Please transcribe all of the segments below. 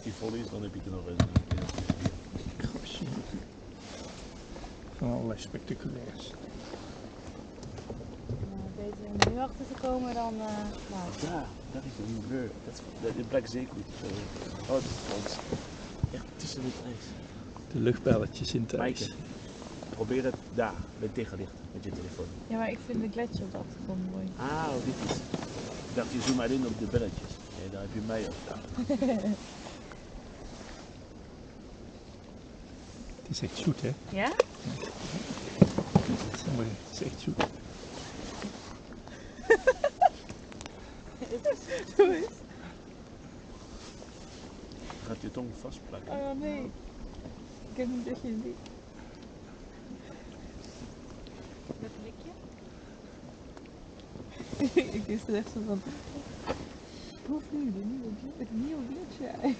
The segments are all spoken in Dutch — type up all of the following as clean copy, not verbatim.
die vol is, dan heb je er nog eens een keer. Gosje. Van allerlei spectaculairs. Beter om nu achter te komen dan... Ja, daar is een nieuwe beur. Dat blijkt zeker goed. Oh, het is echt tussen het ijs. De luchtbelletjes in het ijs. Maaike, probeer het daar, bij het tegenlicht, met je telefoon. Ja, maar ik vind de gletsjer op de achtergrond mooi. Ah, dit is. Ik dacht, je zoomt maar in op de belletjes. Nee, daar heb je mij op staan. Het is echt zoet, hè? Ja? Het is echt zoet. Doe eens. Gaat je tong vastplakken. Oh nee. Ik heb niet dat je het ziet. Dat likje? Ik wist het echt zo van... Proef nu het nieuwe gletsjerijs.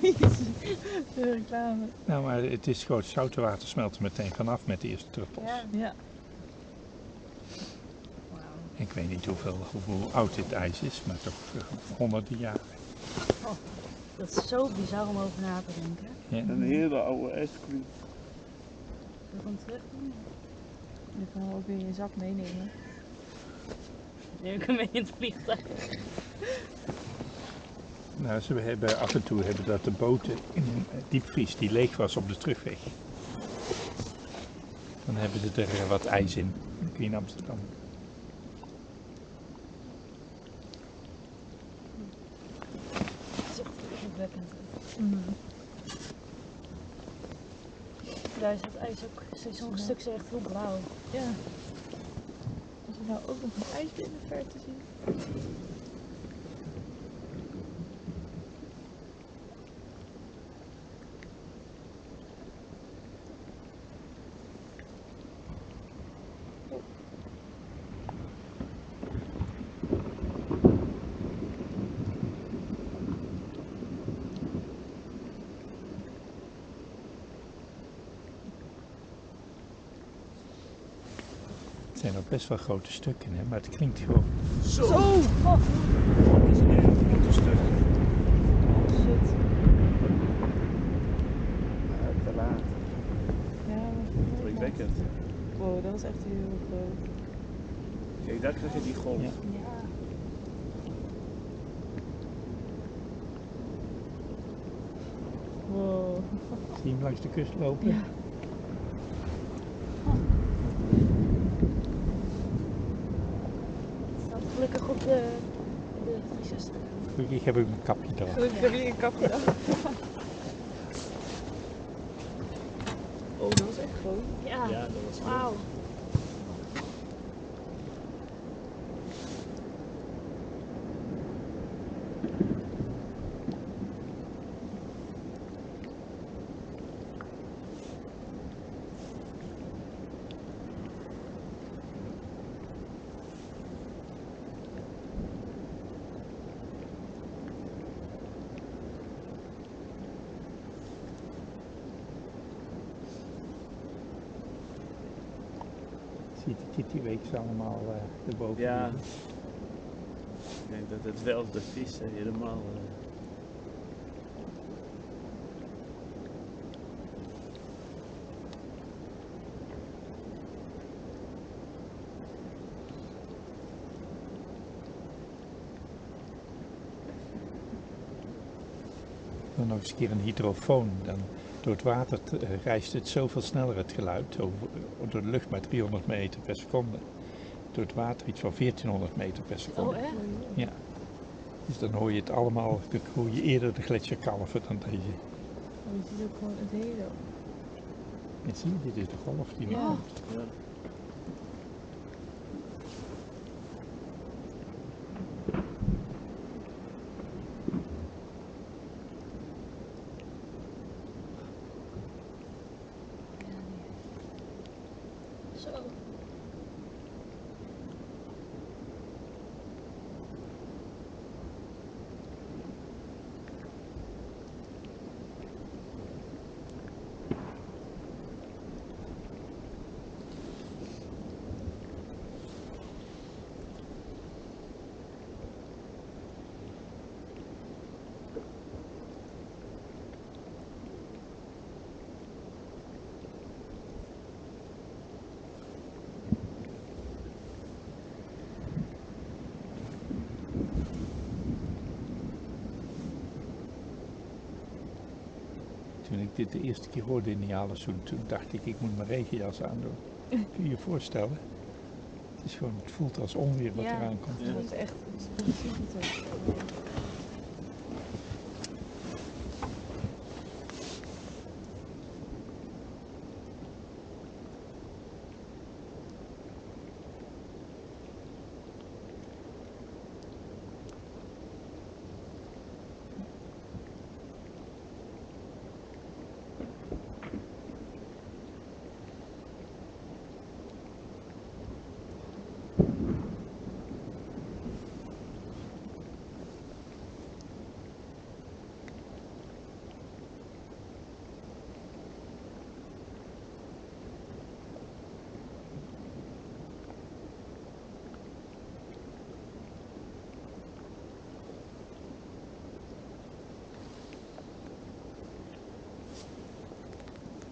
De reclame. Nou, maar het is gewoon, het zoute water smelt er meteen vanaf met de eerste druppels. Ja. Ik weet niet hoe oud dit ijs is, maar toch honderden jaren. Oh, dat is zo bizar om over na te denken. Ja. Een hele oude ijscream. We gaan terug doen. Je kan hem ook weer in je zak meenemen. Neem ik hem mee in het vliegtuig. Nou, ze hebben af en toe dat de boten in een diepvries die leeg was op de terugweg. Dan hebben ze er wat ijs in. Dan kun je in Amsterdam. Dat is echt indrukwekkend. Daar is het ijs ook. Sommige stukken zijn echt heel blauw. Ja. Als we nou ook nog een ijsje in de verte zien. Het zijn ook best wel grote stukken, hè? Maar het klinkt gewoon. Zo! Oh. Dat is een heel grote stuk. Shit. Te laat. Ja, maar Indrukwekkend. wow, dat was echt heel groot. Kijk, daar krijg je die golf. Ja. Ja. Wow. Zie je hem langs de kust lopen? Ja. Het staat gelukkig op de vriesjes. Gelukkig heb ik mijn kapje eraf. Gelukkig heb je een kapje dan. Oh, dat was echt groot. Ja, Ja, dat was wauw. Zie je die kittyweeks allemaal erboven? Ja. liggen? Ik denk dat het wel de vissen helemaal. Dan nog eens een keer een hydrofoon. Dan door het water reist het zoveel sneller het geluid. Door de lucht maar 300 meter per seconde. Door het water iets van 1400 meter per seconde. Oh, echt? Ja. Dus dan hoor je het allemaal, dan hoor je eerder de gletsjer kalven dan deze. Oh, je ziet ook gewoon het hele. En zie je, dit is de golf die nog Ja. komt. Ja. Zo. toen ik dit de eerste keer hoorde in die Halesoen, toen dacht ik moet mijn regenjas aandoen. Kun je je voorstellen? Het is gewoon, het voelt als onweer wat eraan komt. Ja, dat is echt super.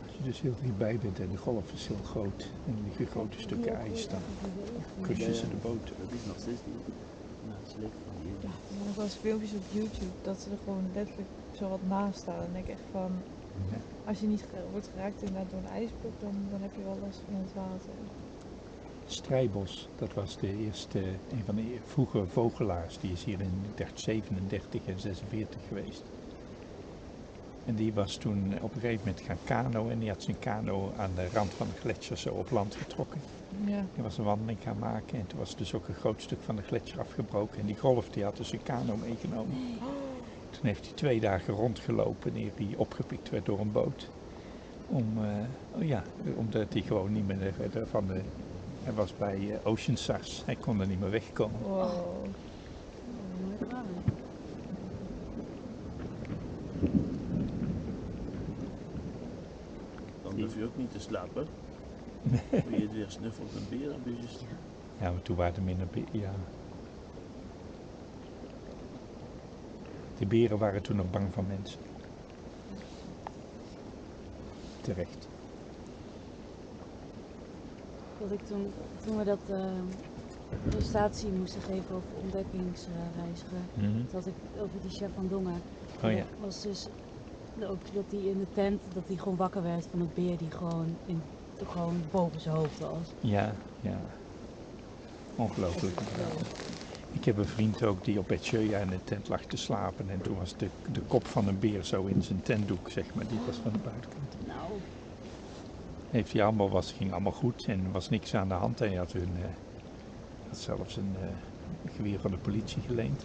Als je dus heel dichtbij bent en de golf is heel groot en er liggen grote stukken ijs, dan kussen ze de boot. Dat is nog steeds niet. Nou, het is leuk van die. Ja, er zijn nog wel eens filmpjes op YouTube dat ze er gewoon letterlijk zo wat naast staan. En denk ik echt van, Ja. als je niet wordt geraakt inderdaad door een ijsblok, dan heb je wel last van het water. Strijbos, dat was een van de vroege vogelaars. Die is hier in 37 en 46 geweest. En die was toen op een gegeven moment gaan kanoën en die had zijn kano aan de rand van de gletsjer zo op land getrokken. Ja. Die was een wandeling gaan maken en toen was dus ook een groot stuk van de gletsjer afgebroken. En die golf die had dus zijn kano meegenomen. Toen heeft hij 2 dagen rondgelopen eer hij opgepikt werd door een boot. Omdat hij gewoon niet meer verder van de... Hij was bij Ocean SARS, hij kon er niet meer wegkomen. Wow. Dan durf je ook niet te slapen. Wil je weer snuffelt een berenbusjes. Ja, maar toen waren er minder ja. De beren waren toen nog bang van mensen. Terecht. Dat ik toen we dat presentatie moesten geven over ontdekkingsreiziger, dat ik over die chef van Dongen. Oh ja. Dat was dus ook dat hij in de tent, dat hij gewoon wakker werd van een beer die gewoon boven zijn hoofd was. Ja, ja. Ongelooflijk. Ik heb een vriend ook die op Betjeja in de tent lag te slapen en toen was de kop van een beer zo in zijn tentdoek, zeg maar, die was van de buitenkant. Nou. Heeft hij ging allemaal goed en er was niks aan de hand en hij had zelfs een geweer van de politie geleend.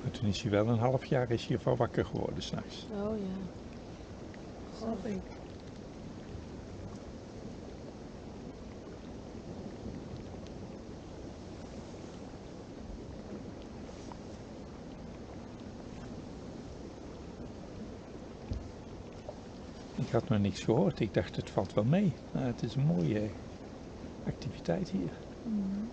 Maar toen is hij wel een half jaar van wakker geworden s'nachts. Oh ja. Snap ik. Ik had nog niks gehoord, ik dacht het valt wel mee. Nou, het is een mooie activiteit hier. Mm.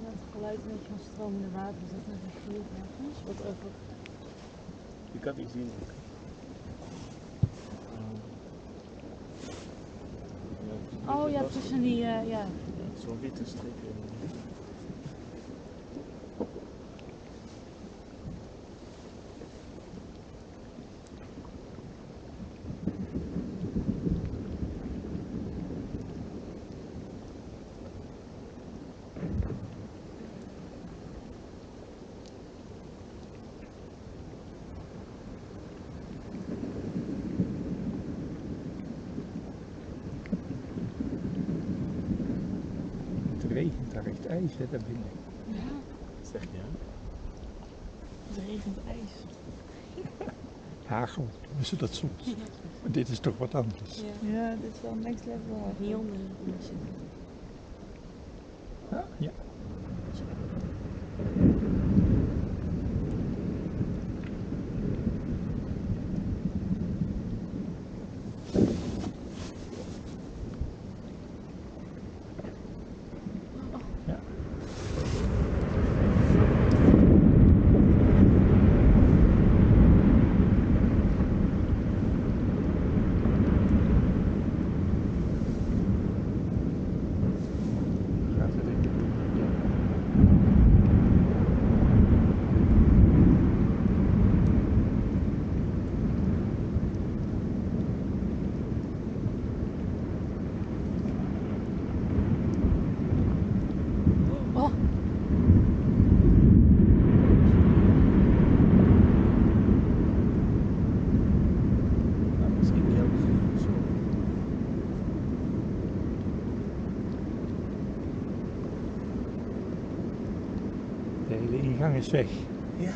Het geluid een beetje van stromende water, is dat een rivier ergens? Wat over... Je kan die zien. Oh ja, tussen die, ja. Zo'n witte strik. Het regent daar echt ijs, hè, daar binnen. Ja. Zeg je, hè? Het regent ijs. Hagel, dus dat soms. Maar dit is toch wat anders. Ja. Ja, dit is wel next level. Niet onder zitten. Ja, ja. Ja. De hele ingang is weg. Ja.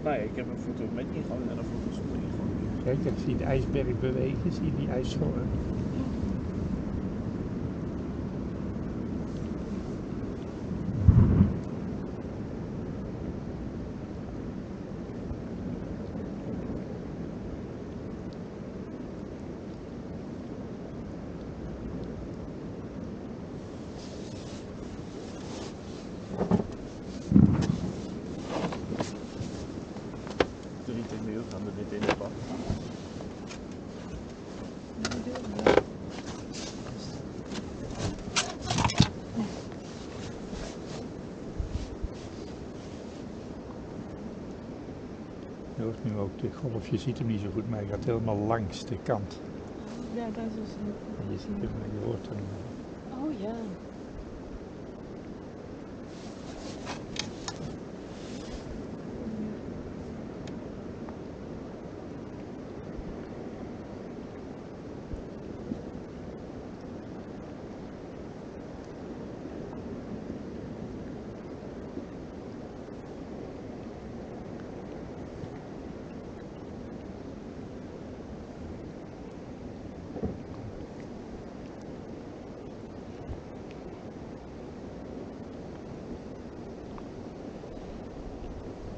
Nou ja, ik heb een foto met ingang en een foto zonder ingang. Kijk, ik zie de ijsberg bewegen, zie je die ijsschoren. Gaan we dit in de bak. Je hoort nu ook de golf, je ziet hem niet zo goed, maar hij gaat helemaal langs de kant. Ja, dat is dus En je ziet hem, maar je hoort hem. Oh ja.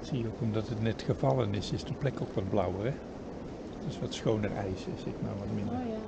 Zie je ook, omdat het net gevallen is de plek ook wat blauwer, hè? Het is wat schoner ijs, zeg maar, wat minder. Oh ja.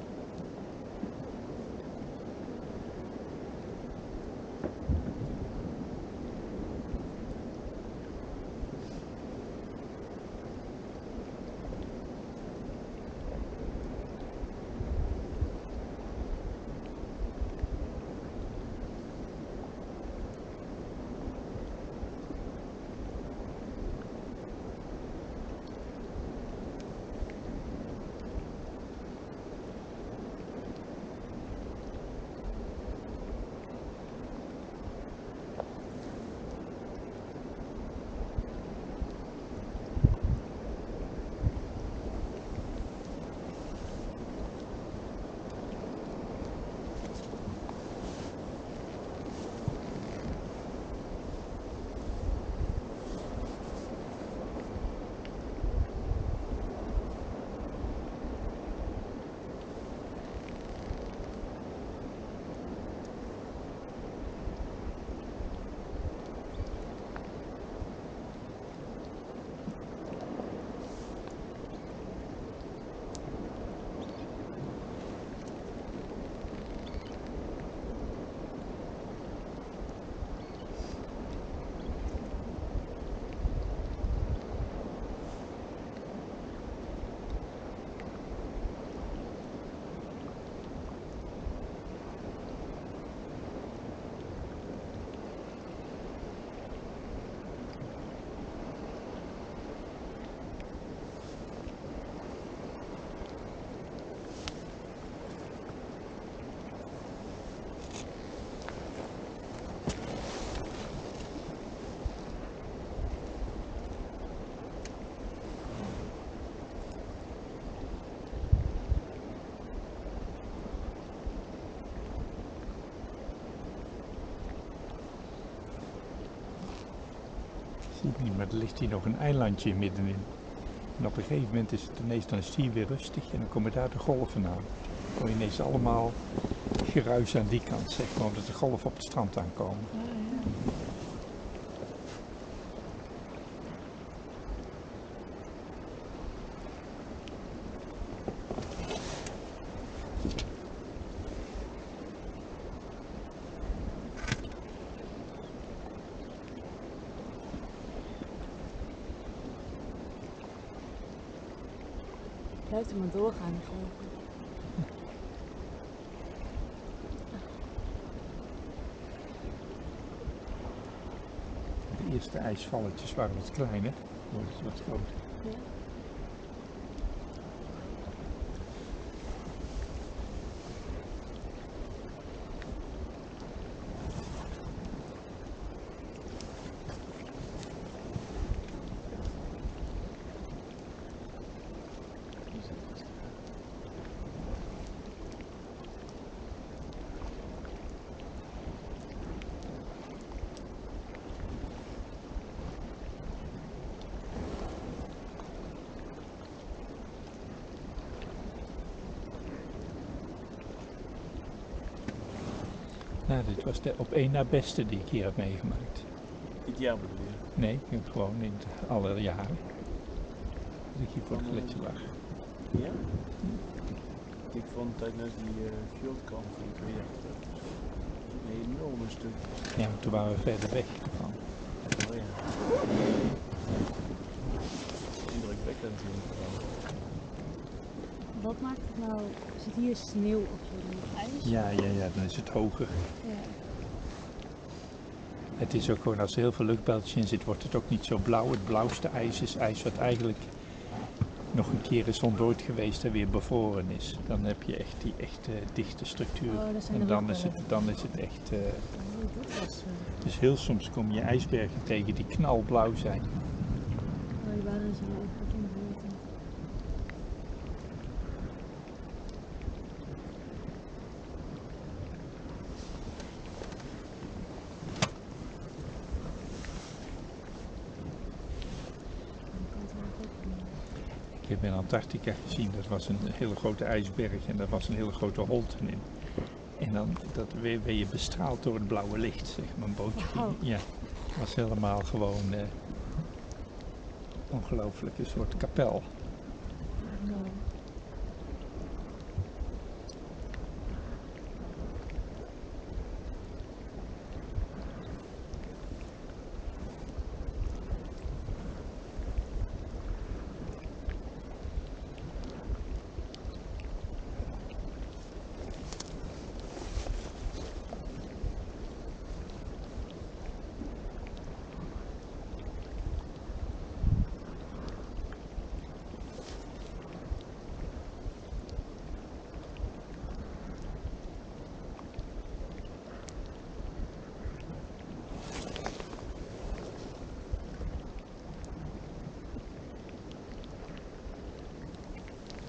Zie ik niet, maar er ligt hier nog een eilandje middenin. En op een gegeven moment is het ineens, dan is het hier weer rustig en dan komen daar de golven aan. Dan kom je ineens allemaal geruis aan die kant, zeg maar, omdat de golven op het strand aankomen. ja. Blijft er maar doorgaan, die golven. De eerste ijsvalletjes waren wat kleiner, nu worden ze wat groter. Ja. Nou, dit was de op één na beste die ik hier heb meegemaakt. Dit jaar bedoel je? Nee, gewoon in alle jaren. Dat ik hier voor de gletsjer lag. Ja? Ik vond tijdens die fjordkamp weer een enorme stuk. Ja, maar toen waren we verder weg van. Oh ja. Indrukwekkend in ieder geval. Wat maakt het nou? Zit hier sneeuw of zo? IJs? Ja, dan is het hoger. Ja. Het is ook gewoon, als er heel veel luchtbeltjes in zit, wordt het ook niet zo blauw. Het blauwste ijs is ijs wat eigenlijk nog een keer is ontdooid geweest en weer bevroren is. Dan heb je echt die echte dichte structuur. Oh, dat zijn en de dan is het echt... Dat was dus heel soms kom je ijsbergen tegen die knalblauw zijn. Oh, die waren zo goed in de buurt. Ik heb in Antarctica gezien, dat was een hele grote ijsberg en daar was een hele grote holte in. En dan werd je bestraald door het blauwe licht, zeg maar, een bootje. Wow. Ja, het was helemaal gewoon ongelooflijk, een soort kapel. No.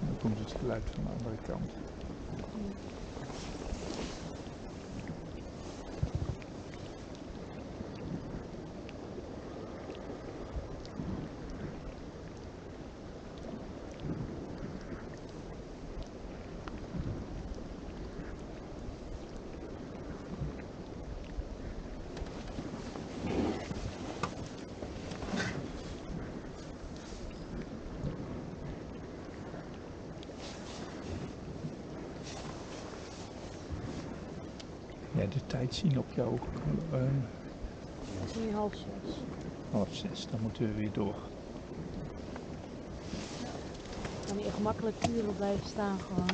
Dan komt het geluid van de andere kant. Ja, de tijd zien op jou. Het is nu 5:30. 5:30, dan moeten we weer door. Kan hier gemakkelijk uren blijven staan gewoon.